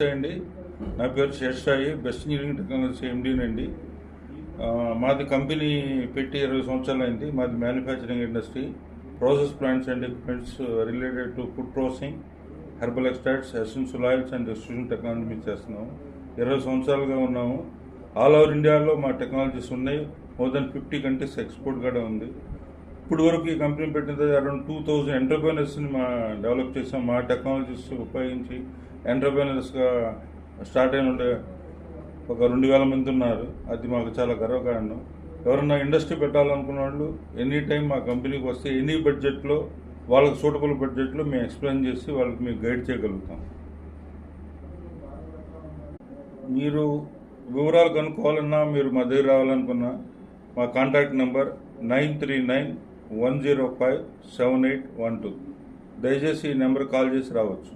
నమస్తే అండి. నా పేరు శేషాయి, బెస్ట్ ఇంజనీరింగ్ టెక్నాలజీ ఎండీనండి. మాది కంపెనీ పెట్టి 20 సంవత్సరాలు అయింది. మాది manufacturing industry, process plants and equipments related to food processing, herbal extracts, essential oils and distribution technology మీద చేస్తున్నాము. 20 సంవత్సరాలుగా ఉన్నాము. ఆల్ ఓవర్ ఇండియాలో మా టెక్నాలజీస్ ఉన్నాయి. మోర్ దెన్ 50 కంట్రీస్ ఎక్స్పోర్ట్ కూడా ఉంది. ఇప్పుడు వరకు ఈ కంపెనీ పెట్టిన అరౌండ్ 2000 ఎంటర్ప్రైనర్స్ని డెవలప్ చేసాం. మా టెక్నాలజీస్ ఉపయోగించి ఎంటర్ప్రైనర్స్గా స్టార్ట్ అయిన ఒక 2000 మంది ఉన్నారు. అది మాకు చాలా గర్వకారణం. ఎవరన్నా ఇండస్ట్రీ పెట్టాలనుకున్న వాళ్ళు ఎనీ టైం మా కంపెనీకి వస్తే ఎనీ బడ్జెట్లో, వాళ్ళకి సూటబుల్ బడ్జెట్లో మేము ఎక్స్ప్లెయిన్ చేసి వాళ్ళకి మేము గైడ్ చేయగలుగుతాం. మీరు వివరాలు కనుక్కోవాలన్నా, మీరు మా దగ్గర రావాలనుకున్నా మా కాంటాక్ట్ నెంబర్ 939-105-7812. దయచేసి ఈ నెంబర్ కాల్ చేసి రావచ్చు.